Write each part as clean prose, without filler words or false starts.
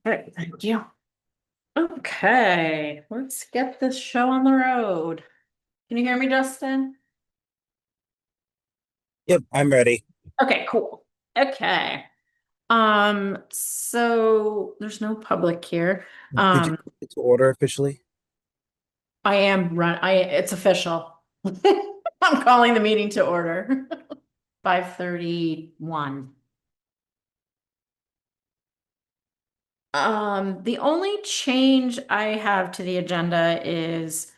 Great, thank you. Okay, let's get this show on the road. Can you hear me, Justin? Yep, I'm ready. Okay, cool. Okay. So there's no public here. Did you call it to order officially? It's official. I'm calling the meeting to order. 5:31. The only change I have to the agenda is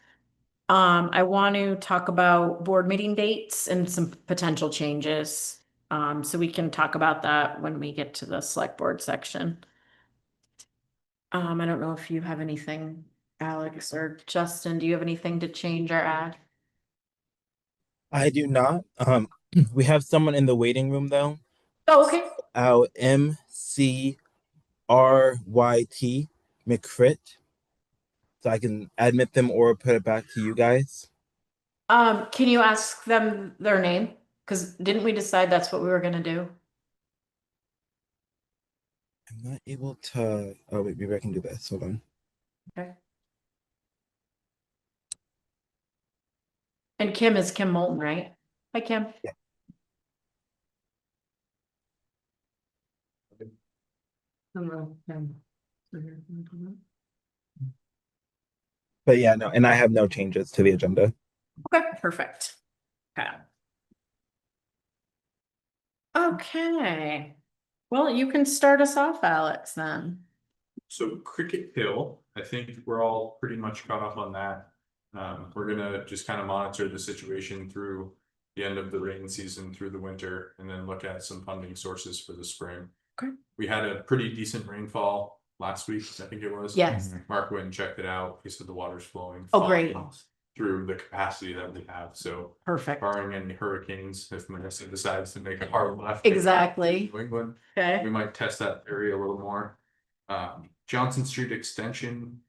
I want to talk about board meeting dates and some potential changes. So we can talk about that when we get to the select board section. I don't know if you have anything, Alex or Justin, do you have anything to change or add? I do not. We have someone in the waiting room though. Oh, okay. Our MCRYT McCrit. So I can admit them or put it back to you guys. Can you ask them their name? Because didn't we decide that's what we were gonna do? I'm not able to. Oh wait, maybe I can do this. Hold on. Okay. And Kim is Kim Moulton, right? Hi, Kim. Yeah. But yeah, no, and I have no changes to the agenda. Okay, perfect. Okay. Okay. Well, you can start us off, Alex, then. So Cricket Hill, I think we're all pretty much caught up on that. We're gonna just kind of monitor the situation through the end of the rain season through the winter and then look at some funding sources for the spring. Okay. We had a pretty decent rainfall last week, I think it was. Yes. Mark went and checked it out. He said the water's flowing. Oh, great. Through the capacity that we have. So Perfect. barring any hurricanes, if Melissa decides to make a hard left. Exactly. New England, Okay. we might test that area a little more. Johnson Street Extension,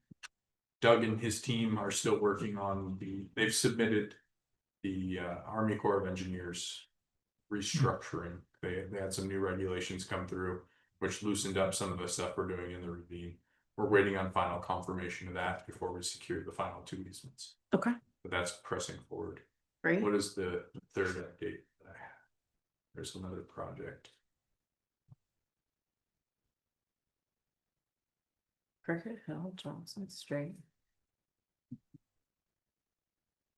Doug and his team are still working on they've submitted the Army Corps of Engineers restructuring. They had some new regulations come through, which loosened up some of the stuff we're doing in the ravine. We're waiting on final confirmation of that before we secure the final 2 easements. Okay. But that's pressing forward. Great. What is the third update that I have? There's another project. Cricket Hill, Johnson Street.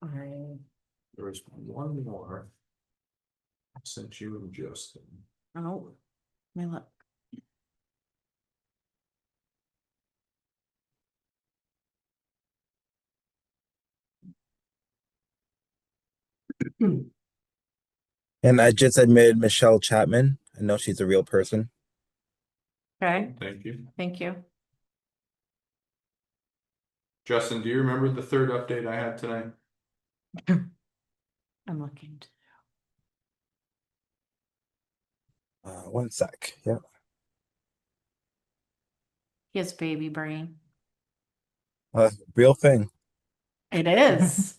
There was one more. I sent you and Justin. Oh, let me look. And I just admitted Michelle Chapman. I know she's a real person. Okay, Thank you. thank you. Justin, do you remember the third update I had tonight? I'm looking. One sec. Yeah. He has baby brain. Real thing. It is.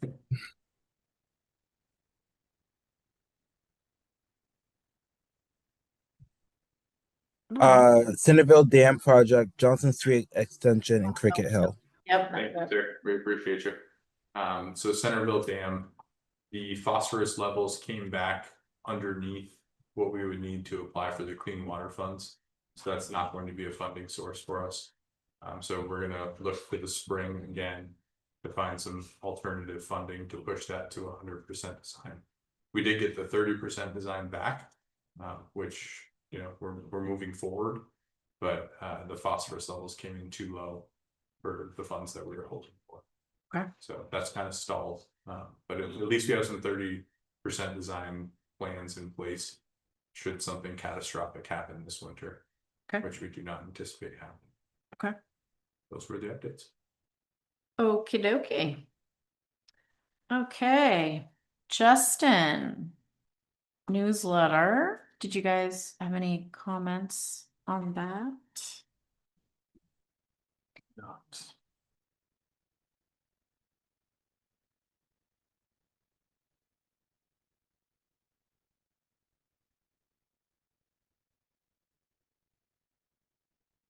Centerville Dam Project, Johnson Street Extension, and Cricket Hill. Yep. Thank you, sir. We appreciate you. So Centerville Dam, the phosphorus levels came back underneath what we would need to apply for the clean water funds. So that's not going to be a funding source for us. So we're gonna look for the spring again to find some alternative funding to push that to 100% design. We did get the 30% design back, which, you know, we're moving forward. but the phosphorus levels came in too low for the funds that we were holding for. Okay. So that's kind of stalled, but at least we have some 30% design plans in place should something catastrophic happen this winter, Okay. which we do not anticipate happening. Okay. Those were the updates. Okie dokie. Okay, Justin. Newsletter. Did you guys have any comments on that? Not.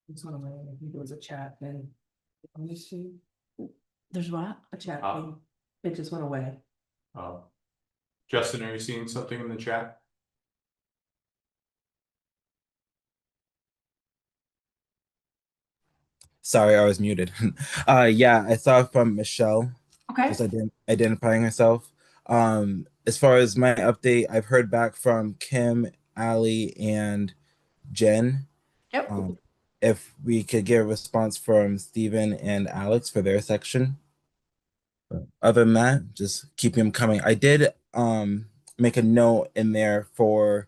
It's one of my, I think it was a chat thing. On this sheet, There's what? a chat Ah. thing. It just went away. Justin, are you seeing something in the chat? Sorry, I was muted. Yeah, I saw from Michelle Okay. just identifying herself. As far as my update, I've heard back from Kim, Ali, and Jen. Yep. If we could get a response from Stephen and Alex for their section. Other than that, just keep them coming. I did make a note in there for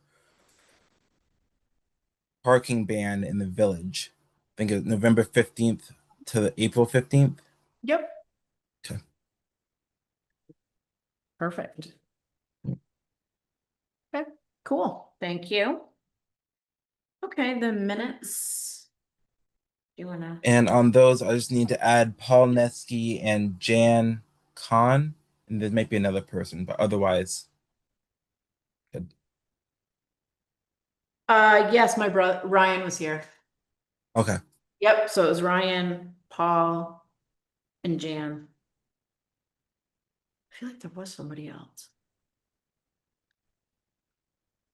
parking ban in the village. I think it's November 15th to April 15th. Yep. Okay. Perfect. Okay, cool. Thank you. Okay, the minutes. Do you wanna? And on those, I just need to add Paul Nesky and Jan Khan. And there might be another person, but otherwise, good. Yes, my brother Ryan was here. Okay. Yep, so it was Ryan, Paul, and Jan. I feel like there was somebody else.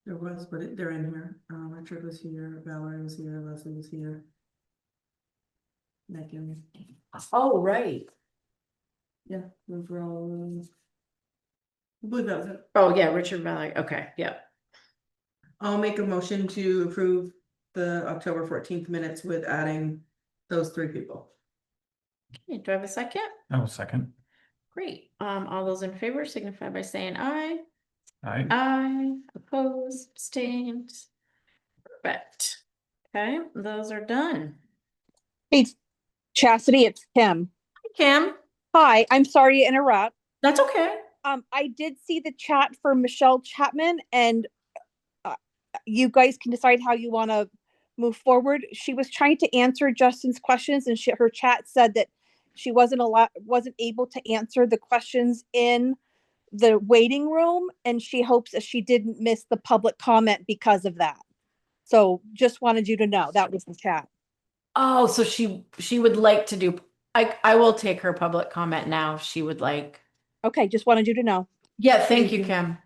There was, but they're in here. Richard was here, Valerie was here, Leslie was here. Megan, Oh, right. yeah, those were all. I believe that was it. Oh, yeah, Richard Valley. Okay, yeah. I'll make a motion to approve the October 14th minutes with adding those 3 people. Okay, do I have a second? Oh, second. Great. All those in favor signify by saying aye. Aye. Aye, opposed, abstained. Perfect. Okay, those are done. Hey, Chastity, it's Kim. Kim, Hi, I'm sorry to interrupt. that's okay. I did see the chat for Michelle Chapman, and you guys can decide how you want to move forward. She was trying to answer Justin's questions, and her chat said that she wasn't able to answer the questions in the waiting room, and she hopes that she didn't miss the public comment because of that. So just wanted you to know that was the chat. Oh, so she would like to do, I will take her public comment now if she would like. Okay, just wanted you to know. Yeah, thank Thank you, you. Kim.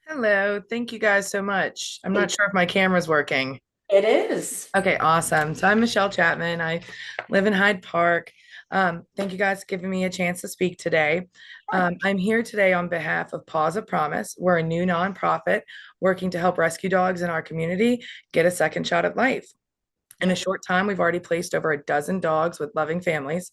Hello, thank you guys so much. I'm not sure if my camera's working. It is. Okay, awesome. So I'm Michelle Chapman. I live in Hyde Park. Thank you guys for giving me a chance to speak today. I'm here today on behalf of Paws of Promise. We're a new nonprofit working to help rescue dogs in our community get a second shot at life. In a short time, we've already placed over a dozen dogs with loving families.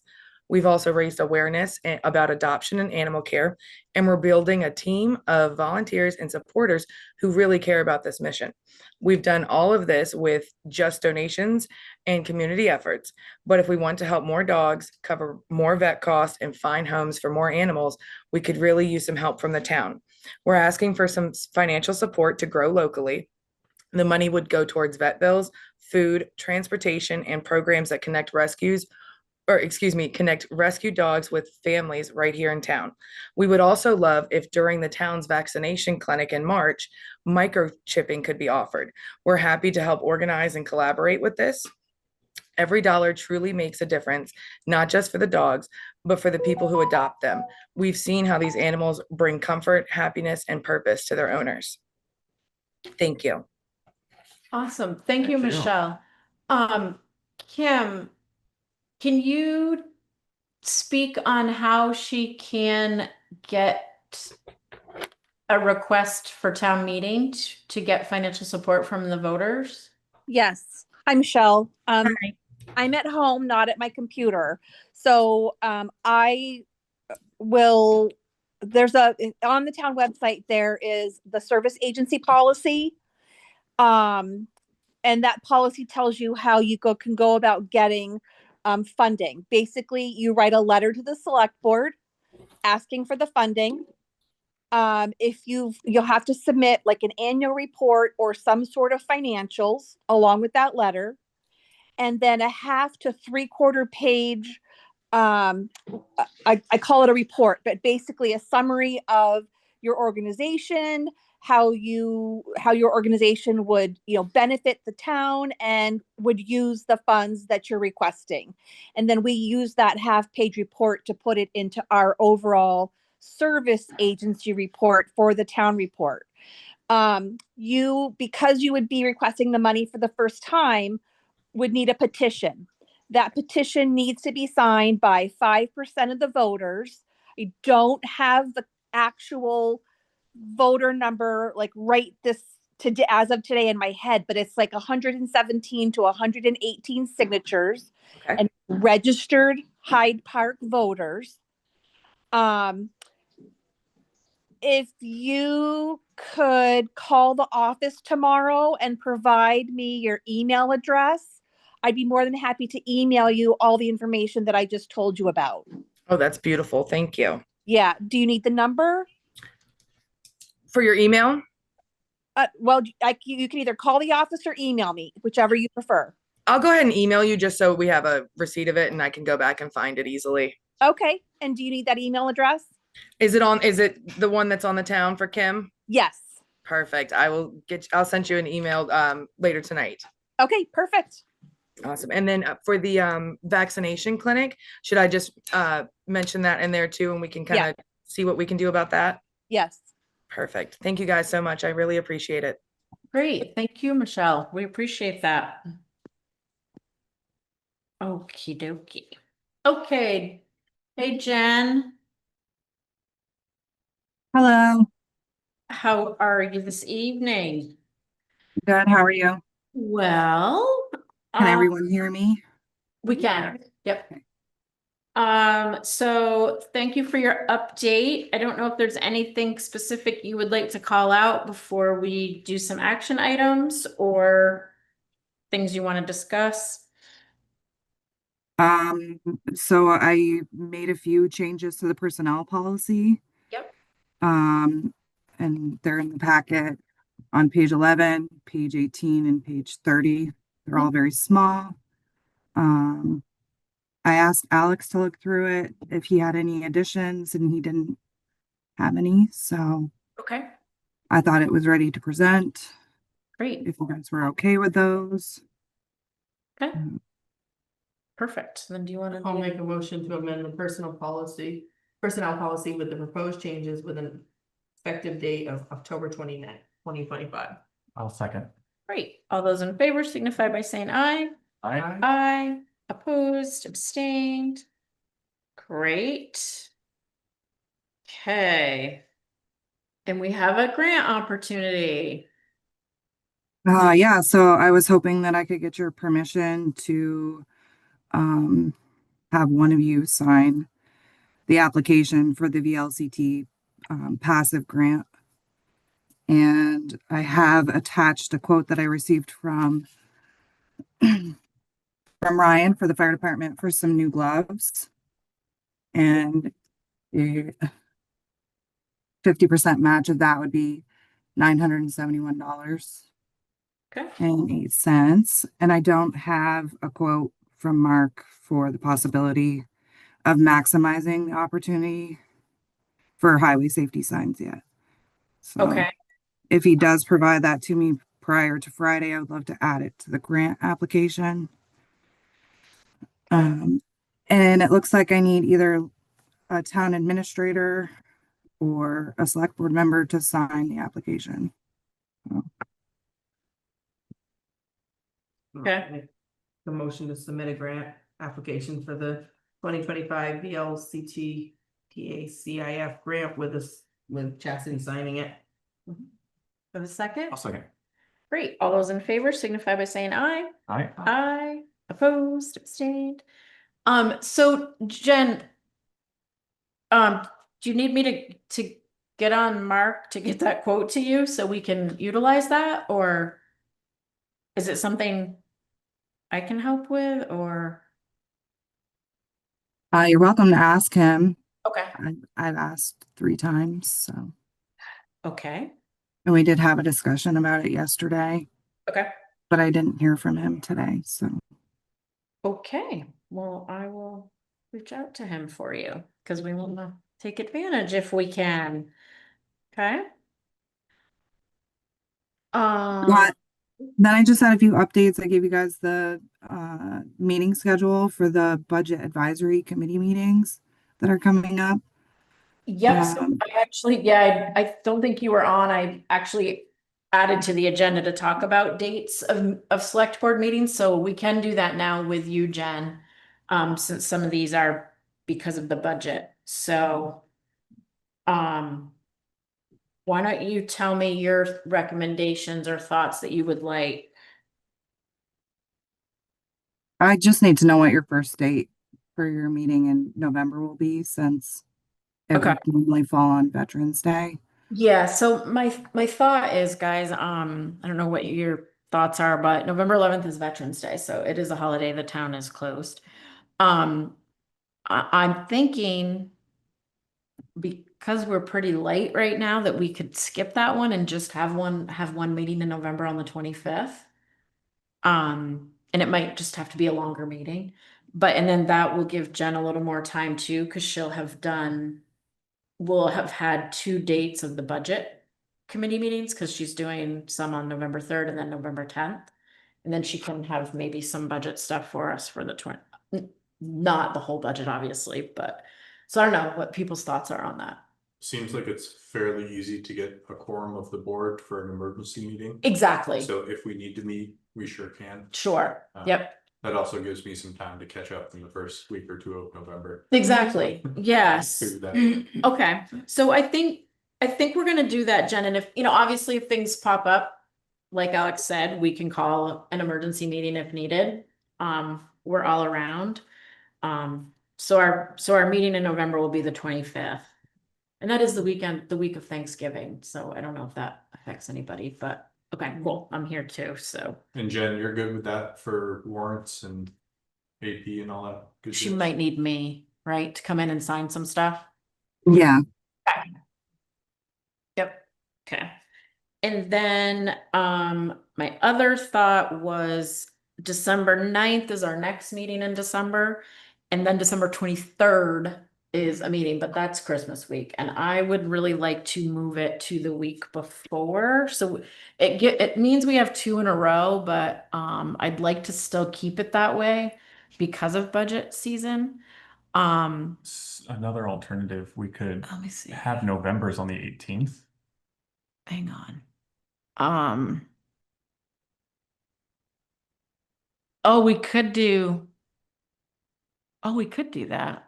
We've also raised awareness about adoption and animal care, and we're building a team of volunteers and supporters who really care about this mission. We've done all of this with just donations and community efforts. But if we want to help more dogs, cover more vet costs, and find homes for more animals, we could really use some help from the town. We're asking for some financial support to grow locally. The money would go towards vet bills, food, transportation, and programs that connect connect rescue dogs with families right here in town. We would also love if during the town's vaccination clinic in March, microchipping could be offered. We're happy to help organize and collaborate with this. Every dollar truly makes a difference, not just for the dogs, but for the people who adopt them. We've seen how these animals bring comfort, happiness, and purpose to their owners. Thank you. Awesome. Thank you, Thank you. Michelle. Kim, can you speak on how she can get a request for town meeting to get financial support from the voters? Yes, hi Michelle. Hi. I'm at home, not at my computer. So I will, there's on the town website, there is the service agency policy. And that policy tells you how you can go about getting funding. Basically, you write a letter to the select board asking for the funding. If you'll have to submit like an annual report or some sort of financials along with that letter, and then a half to 3/4 page, I call it a report, but basically a summary of your organization, how your organization would benefit the town and would use the funds that you're requesting. And then we use that half-page report to put it into our overall service agency report for the town report. Because you would be requesting the money for the first time, would need a petition. That petition needs to be signed by 5% of the voters. I don't have the actual voter number like right this today as of today in my head, but it's like 117 to 118 signatures. Okay. And registered Hyde Park voters. If you could call the office tomorrow and provide me your email address, I'd be more than happy to email you all the information that I just told you about. Oh, that's beautiful. Thank you. Yeah. Do you need the number? For your email? Well, you can either call the office or email me, whichever you prefer. I'll go ahead and email you just so we have a receipt of it and I can go back and find it easily. Okay. And do you need that email address? Is it the one that's on the town for Kim? Yes. Perfect. I'll send you an email later tonight. Okay, perfect. Awesome. And then for the vaccination clinic, should I just mention that in there too, and we can kind of see what we can do about that? Yes. Perfect. Thank you guys so much. I really appreciate it. Great. Thank you, Michelle. We appreciate that. Okie dokie. Okay. Hey, Jen, Hello, how are you this evening? good. How are you? Well, Can everyone hear me? we can. Yep. So thank you for your update. I don't know if there's anything specific you would like to call out before we do some action items or things you want to discuss. So I made a few changes to the personnel policy. Yep. And they're in the packet on page 11, page 18, and page 30. They're all very small. I asked Alex to look through it if he had any additions, and he didn't have any. So Okay, I thought it was ready to present. great. If you guys were okay with those. Okay. Perfect. Then do you want to? I'll make a motion to amend the personnel policy with the proposed changes with an effective date of October 29th, 2025. I'll second. Great. All those in favor signify by saying aye. Aye. Aye. Opposed, abstained. Great. Okay. And we have a grant opportunity. Yeah, so I was hoping that I could get your permission to have one of you sign the application for the VLCT passive grant. And I have attached a quote that I received from Ryan for the fire department for some new gloves. And a 50% match of that would be $971. Okay. And 8 cents. And I don't have a quote from Mark for the possibility of maximizing the opportunity for highway safety signs yet. So Okay. if he does provide that to me prior to Friday, I would love to add it to the grant application. And it looks like I need either a town administrator or a select board member to sign the application. Okay. The motion to submit a grant application for the 2025 VLCT TACIF grant with a with Chastity signing it. For the second? I'll second. Great. All those in favor signify by saying aye. Aye. Aye. Opposed, abstained. So Jen, do you need me to get on Mark to get that quote to you so we can utilize that, or is it something I can help with, or? You're welcome to ask him. Okay. I've asked 3 times, so. Okay. And we did have a discussion about it yesterday, Okay. but I didn't hear from him today, so. Okay. Well, I will reach out to him for you because we want to take advantage if we can. Okay. What? Then I just had a few updates. I gave you guys the meeting schedule for the budget advisory committee meetings that are coming up. Yep, so I actually, yeah, I don't think you were on. I actually added to the agenda to talk about dates of select board meetings, so we can do that now with you, Jen. Since some of these are because of the budget, so. Why don't you tell me your recommendations or thoughts that you would like? I just need to know what your first date for your meeting in November will be, since it Okay. would normally fall on Veterans Day. Yeah, so my thought is, guys, I don't know what your thoughts are, but November 11th is Veterans Day, so it is a holiday, the town is closed. I'm thinking because we're pretty late right now that we could skip that one and just have one meeting in November on the 25th. And it might just have to be a longer meeting, and then that will give Jen a little more time too, because we'll have had 2 dates of the budget committee meetings, because she's doing some on November 3rd and then November 10th. And then she can have maybe some budget stuff for us for the 20, not the whole budget, obviously, but, so I don't know what people's thoughts are on that. Seems like it's fairly easy to get a quorum of the board for an emergency meeting. Exactly. So if we need to meet, we sure can. Sure. Yep. That also gives me some time to catch up in the first week or 2 of November. Exactly. Yes. Figure that out. Okay. So I think we're gonna do that, Jen. And if, obviously if things pop up, like Alex said, we can call an emergency meeting if needed. We're all around. So our meeting in November will be the 25th. And that is the week of Thanksgiving. So I don't know if that affects anybody, but okay, cool. I'm here too, so. And Jen, you're good with that for warrants and AP and all that? Good She jazz? might need me, right, to come in and sign some stuff? Yeah. Yep, okay. And then, my other thought was December 9th is our next meeting in December. And then December 23rd is a meeting, but that's Christmas week. And I would really like to move it to the week before. So it means we have 2 in a row, but, I'd like to still keep it that way because of budget season. Another alternative, we could Let me see. have November's on the 18th. Hang on. Oh, we could do that.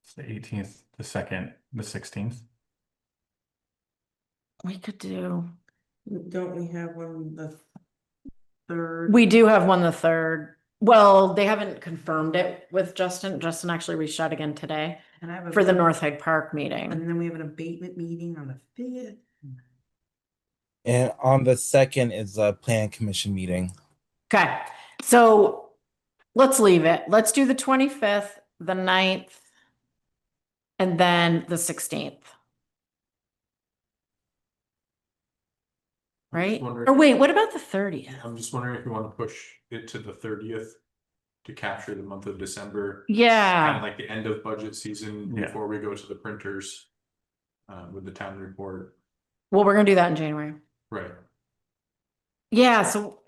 It's the 18th, the 2nd, the 16th. We could do. Don't we have one the 3rd? We do have one the 3rd. Well, they haven't confirmed it with Justin. Justin actually reached out again today And I have for the North Hyde Park meeting. And then we have an abatement meeting on the 5th. And on the 2nd is a plan commission meeting. Okay, so let's leave it. Let's do the 25th, the 9th, and then the 16th. Right? Or wait, what about the 30th? I'm just wondering if you want to push it to the 30th to capture the month of December. Kind Yeah, of like the end of budget season Yeah. before we go to the printers. With the town report, well, we're gonna do that in January. right? Yeah, so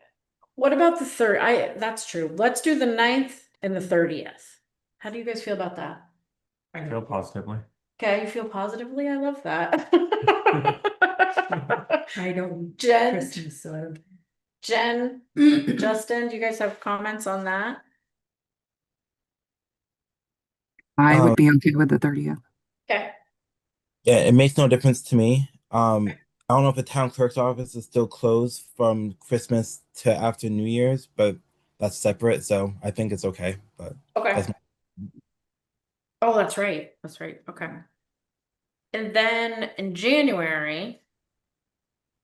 what about the 3rd? That's true. Let's do the 9th and the 30th. How do you guys feel about that? I feel positively. Okay, you feel positively? I love that. I don't. Jen, Christmas, so I don't. Jen, Justin, do you guys have comments on that? I would be okay with the 30th. Okay. Yeah, it makes no difference to me. I don't know if the town clerk's office is still closed from Christmas to after New Year's, but that's separate, so I think it's okay. But Okay. that's Oh, that's right. That's right. Okay. And then in January,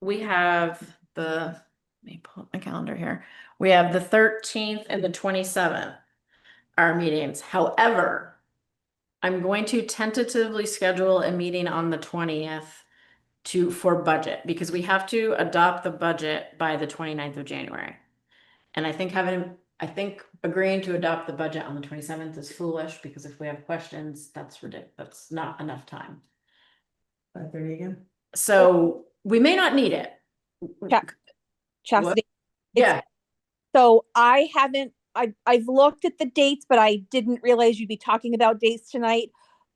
we have let me pull up my calendar here. We have the 13th and the 27th, our meetings. However, I'm going to tentatively schedule a meeting on the 20th for budget, because we have to adopt the budget by the 29th of January. And I think agreeing to adopt the budget on the 27th is foolish, because if we have questions, that's ridiculous. That's not enough time. 5:30 again? So we may not need it. Chastity. Yeah, So I've looked at the dates, but I didn't realize you'd be talking about dates tonight.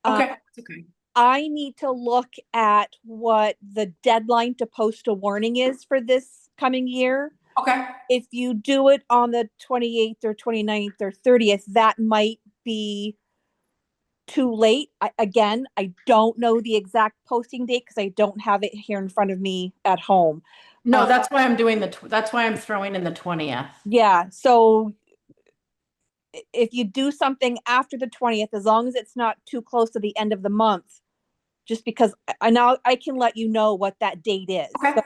okay, okay. I need to look at what the deadline to post a warning is for this coming year. Okay. If you do it on the 28th or 29th or 30th, that might be too late. I don't know the exact posting date because I don't have it here in front of me at home. No, that's why I'm doing that's why I'm throwing in the 20th. Yeah, so if you do something after the 20th, as long as it's not too close to the end of the month, just because I can let you know what that date is. Okay.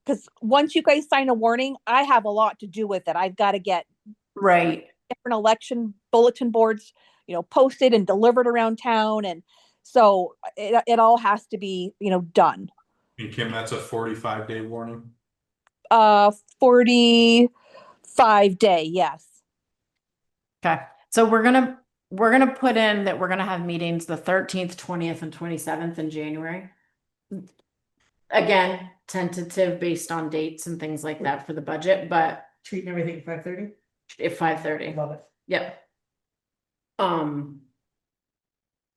Because once you guys sign a warning, I have a lot to do with it. I've got to get Right. different election bulletin boards, posted and delivered around town. And so it all has to be, done. And Kim, that's a 45-day warning. 45-day, yes. Okay. So we're gonna put in that we're gonna have meetings the 13th, 20th, and 27th in January. Again, tentative based on dates and things like that for the budget, but Treating everything at 5:30? at 5:30. Love it. Yep.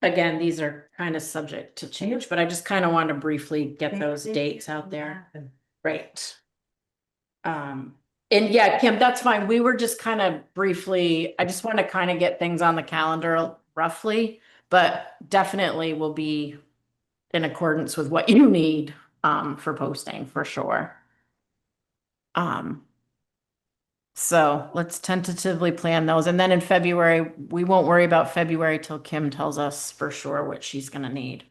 Again, these are kind of subject to change, but I just kind of want to briefly get those dates out there. Right. And yeah, Kim, that's fine. We were just kind of briefly, I just want to kind of get things on the calendar roughly, but definitely will be in accordance with what you need for posting for sure. So let's tentatively plan those. And then in February, we won't worry about February till Kim tells us for sure what she's gonna need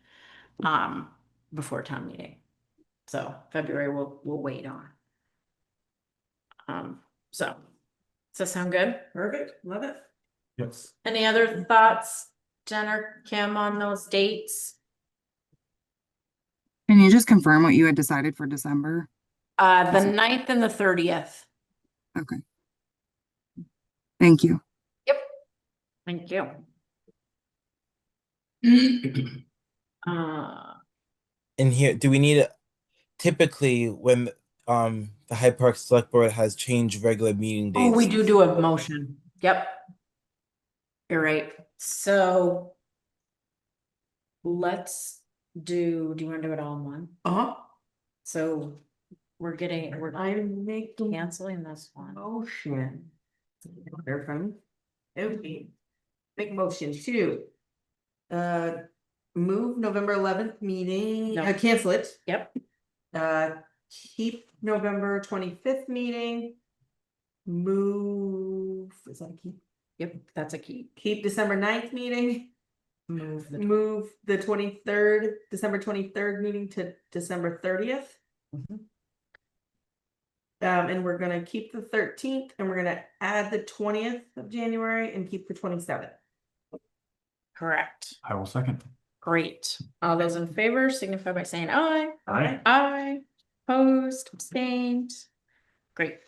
before town meeting. So February we'll wait on. So does that sound good? Perfect, love it. Yes. Any other thoughts, Jen or Kim, on those dates? Can you just confirm what you had decided for December? The 9th and the 30th. Okay. Thank you. Yep. Thank you. in here. Do we need typically when the Hyde Park Select Board has changed regular meeting dates? Oh, we do a motion. Yep. You're right. So let's do you want to do it all in one? So we're canceling this one. Motion. They're from. Okay. Make motion to. Move November 11th meeting, No. cancel it. Yep. Keep November 25th meeting. Move, is that a keep? Yep, that's a key. Keep December 9th meeting. Move the Move the 23rd, December 23rd meeting to December 30th. Mhm. And we're gonna keep the 13th and we're gonna add the 20th of January and keep the 27th. Correct. I will second. Great. All those in favor signify by saying aye. Aye. Aye. Opposed, abstained. Great.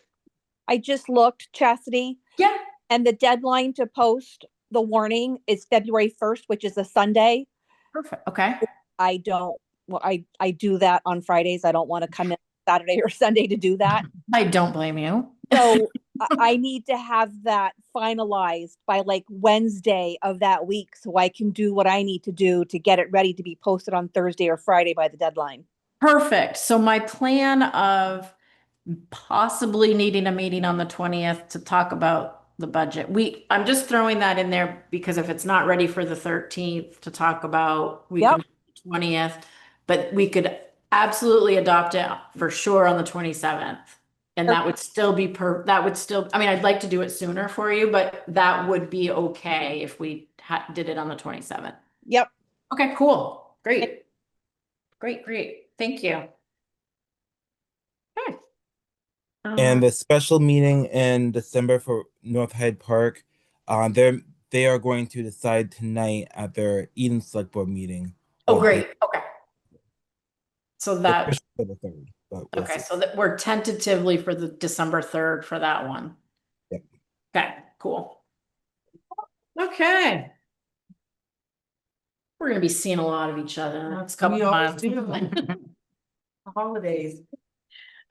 I just looked, Chastity, Yeah. and the deadline to post the warning is February 1st, which is a Sunday. Perfect. Okay. I do that on Fridays. I don't want to come in Saturday or Sunday to do that. I don't blame you. So I need to have that finalized by like Wednesday of that week so I can do what I need to do to get it ready to be posted on Thursday or Friday by the deadline. Perfect. So my plan of possibly needing a meeting on the 20th to talk about the budget. I'm just throwing that in there because if it's not ready for the 13th to talk about, we Yep. can 20th, but we could absolutely adopt it for sure on the 27th. And that would still be I mean, I'd like to do it sooner for you, but that would be okay if we did it on the 27th. Yep. Okay, cool. Great. Great. Thank you. Okay. And the special meeting in December for North Hyde Park, they are going to decide tonight at their Eden Select Board meeting. Oh, great. Okay. So They're that, pushing for the 3rd, but we'll okay, see. so that we're tentatively for the December 3rd for that one. Yep. Okay, cool. Okay. We're gonna be seeing a lot of each other. That's a couple We always months. do. Holidays.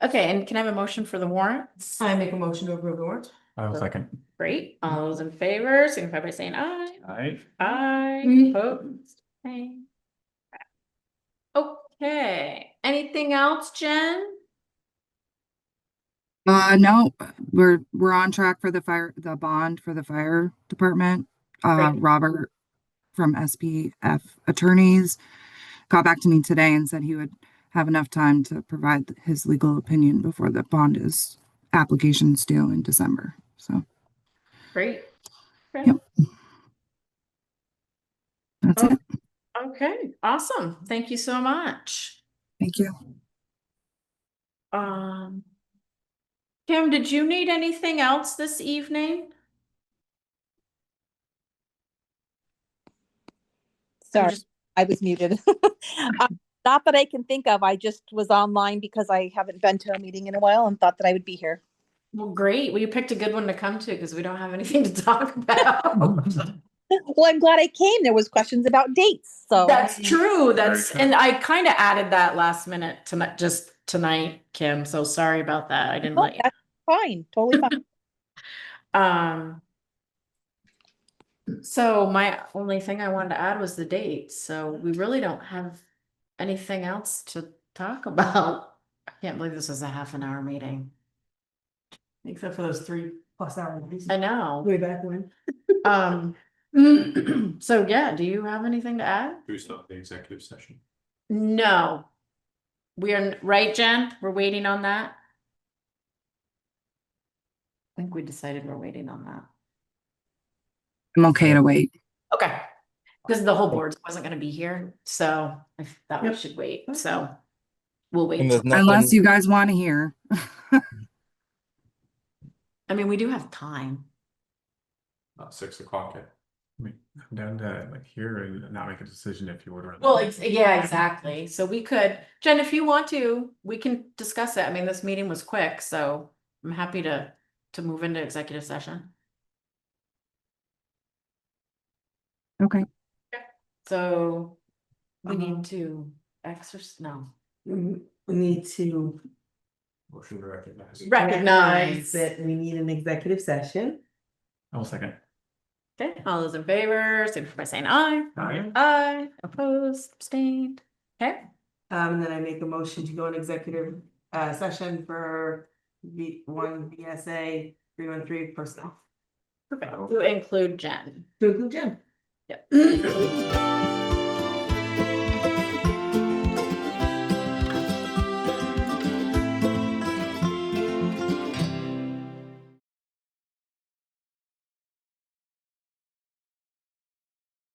Okay, and can I have a motion for the warrants? I make a motion to approve the warrant. I will second. Great. All those in favor, signify by saying aye. Aye. Aye. Opposed. Okay. Okay. Anything else, Jen? No, we're on track for the bond for the fire department. Great. Robert from SPF Attorneys got back to me today and said he would have enough time to provide his legal opinion before the application's due in December. So Great. Great. Yep. That's it. Okay, awesome. Thank you so much. Thank you. Kim, did you need anything else this evening? Sorry, I was muted. Not that I can think of. I just was online because I haven't been to a meeting in a while and thought that I would be here. Well, great. Well, you picked a good one to come to because we don't have anything to talk about. Well, I'm glad I came. There was questions about dates, so. That's true. Very And I kind of added that last minute to just tonight, Kim. So sorry about that. I didn't No, let you. that's fine, totally fine. So my only thing I wanted to add was the dates. So we really don't have anything else to talk about. I can't believe this was a half an hour meeting. Except for those 3+ hours. I know. Way back when. So yeah, do you have anything to add? Do we still have the executive session? No. We are, right, Jen? We're waiting on that. I think we decided we're waiting on that. I'm okay to wait. Okay. Because the whole board wasn't gonna be here, so I thought we should wait, so we'll wait. And there's till- Unless nothing, you guys want to hear. I mean, we do have time. 6 o'clock. I mean, I'm down to like hear and not make a decision if you would. or Well, not. yeah, exactly. So we could, Jen, if you want to, we can discuss it. I mean, this meeting was quick, so I'm happy to move into executive session. Okay. So we need to exercise, no. We need to Motion to recognize. Recognize. that we need an executive session. I will second. Okay, all those in favor, signify by saying aye. Aye. Aye, opposed, abstained. Okay, And then I make a motion to go in executive session for one VSA 313 personnel. perfect. To include Jen. To include Jim. Yep.